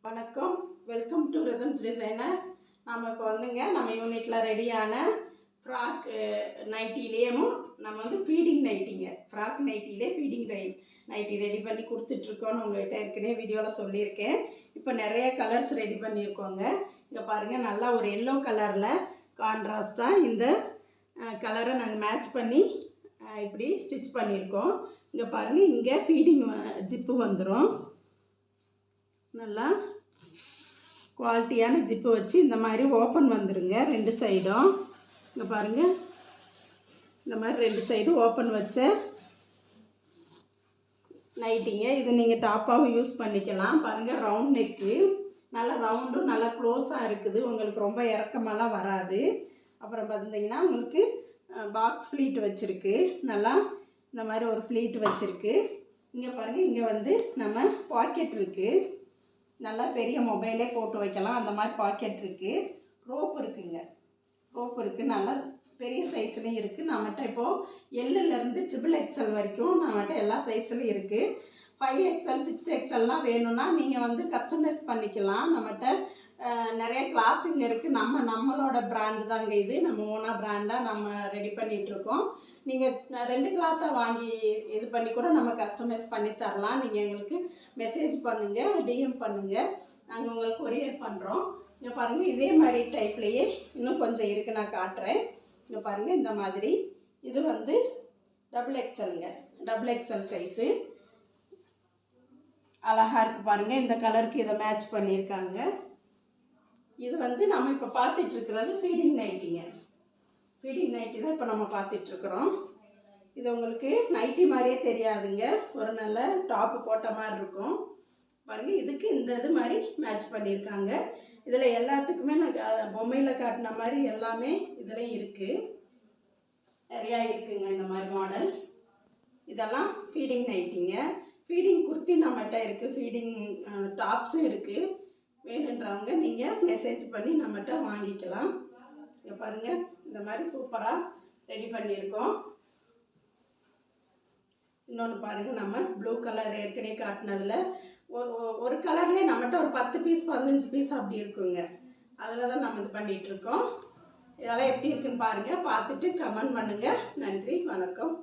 வணக்கம், welcome to rhythms designer. நம்ம இப்போ நம்ம யூனிட்டில் ரெடியான ஃப்ராக் நைட்டிலேயும் நம்ம ஃபீடிங் நைட்டிங்க, ஃப்ராக் நைட்டிலே ஃபீடிங் நைட்டி ரெடி பண்ணி கொடுத்துட்ருக்கோன்னு உங்கள்கிட்ட ஏற்கனவே வீடியோவில் சொல்லியிருக்கேன். இப்போ நிறைய கலர்ஸ் ரெடி பண்ணியிருக்கோங்க. இங்கே பாருங்கள், நல்லா ஒரு எல்லோ கலரில் கான்ட்ராஸ்ட்டாக இந்த கலரை நாங்கள் மேட்ச் பண்ணி இப்படி ஸ்டிச் பண்ணியிருக்கோம். இங்கே பாருங்கள், இங்கே ஃபீடிங் ஜிப்பு வந்துடும். நல்லா குவாலிட்டியான ஜிப்பு வச்சு இந்த மாதிரி ஓப்பன் வந்துடுங்க ரெண்டு சைடும். இங்கே பாருங்கள், இந்த மாதிரி ரெண்டு சைடும் ஓப்பன் வச்ச நைட்டிங்க. இது நீங்கள் டாப்பாகவும் யூஸ் பண்ணிக்கலாம். பாருங்கள், ரவுண்ட் நெக்கு, நல்லா ரவுண்டும் நல்லா க்ளோஸாக இருக்குது. உங்களுக்கு ரொம்ப இறக்கமெல்லாம் வராது. அப்புறம் பார்த்தீங்கன்னா உங்களுக்கு பாக்ஸ் ஃப்ளீட் வச்சுருக்கு. நல்லா இந்த மாதிரி ஒரு ஃப்ளீட் வச்சுருக்கு. இங்கே பாருங்கள், இங்கே நம்ம பாக்கெட் இருக்குது. நல்லா பெரிய மொபைலே போட்டு வைக்கலாம், அந்த மாதிரி பாக்கெட் இருக்குது. ரோப் இருக்குங்க, ரோப் இருக்குது. நல்லா பெரிய சைஸ்லேயும் இருக்குது. நம்மகிட்ட இப்போது எல்லுலேருந்து XXL வரைக்கும் நம்மகிட்ட எல்லா சைஸ்லையும் இருக்குது. 5XL 6XLலாம் வேணும்னா நீங்கள் கஸ்டமைஸ் பண்ணிக்கலாம். நம்மகிட்ட நிறைய கிளாத்துங்க இருக்குது. நம்மளோட பிராண்டு தாங்க இது. நம்ம ஓனாக பிராண்டாக நம்ம ரெடி பண்ணிகிட்ருக்கோம். நீங்கள் 2 கிளாத்தாக வாங்கி இது பண்ணி கூட நம்ம கஸ்டமைஸ் பண்ணி தரலாம். நீங்கள் எங்களுக்கு மெசேஜ் பண்ணுங்கள், டிஎம் பண்ணுங்கள், நாங்கள் உங்களுக்கு கொரியர் பண்ணுறோம். இங்கே பாருங்கள், இதே மாதிரி டைப்லேயே இன்னும் கொஞ்சம் இருக்குது, நான் காட்டுறேன். இங்கே பாருங்கள், இந்த மாதிரி இது XXLங்க, XXL சைஸு. அழகாக இருக்குது பாருங்கள். இந்த கலருக்கு இதை மேட்ச் பண்ணியிருக்காங்க. இது நம்ம இப்போ பார்த்துட்ருக்கிறது ஃபீடிங் நைட்டிங்க. ஃபீடிங் நைட்டி தான் இப்போ நம்ம பார்த்துட்ருக்குறோம். இது உங்களுக்கு நைட்டி மாதிரியே தெரியாதுங்க, ஒரு நல்ல டாப்பு போட்ட மாதிரி இருக்கும். பாருங்கள், இதுக்கு இந்த இது மாதிரி மேட்ச் பண்ணியிருக்காங்க. இதில் எல்லாத்துக்குமே நான் பொம்மையில் காட்டின மாதிரி எல்லாமே இதில் இருக்குது, நிறையா இருக்குங்க இந்த மாதிரி மாடல். இதெல்லாம் ஃபீடிங் நைட்டிங்க. ஃபீடிங் குர்த்தி நம்மகிட்ட இருக்குது, ஃபீடிங் டாப்ஸும் இருக்குது. வேணுன்றவங்க நீங்கள் மெசேஜ் பண்ணி நம்மகிட்ட வாங்கிக்கலாம். இங்கே பாருங்கள், இந்த மாதிரி சூப்பராக ரெடி பண்ணியிருக்கோம். இன்னொன்று பாருங்கள், நம்ம ப்ளூ கலர் ஏற்கனவே காட்டினதில் ஒரு கலர்லேயே நம்மகிட்ட ஒரு 10 பீஸ் 15 பீஸ் அப்படி இருக்குங்க. அதில் தான் நம்ம இது பண்ணிகிட்ருக்கோம். இதெல்லாம் எப்படி இருக்குன்னு பாருங்கள், பார்த்துட்டு கமெண்ட் பண்ணுங்கள். நன்றி, வணக்கம்.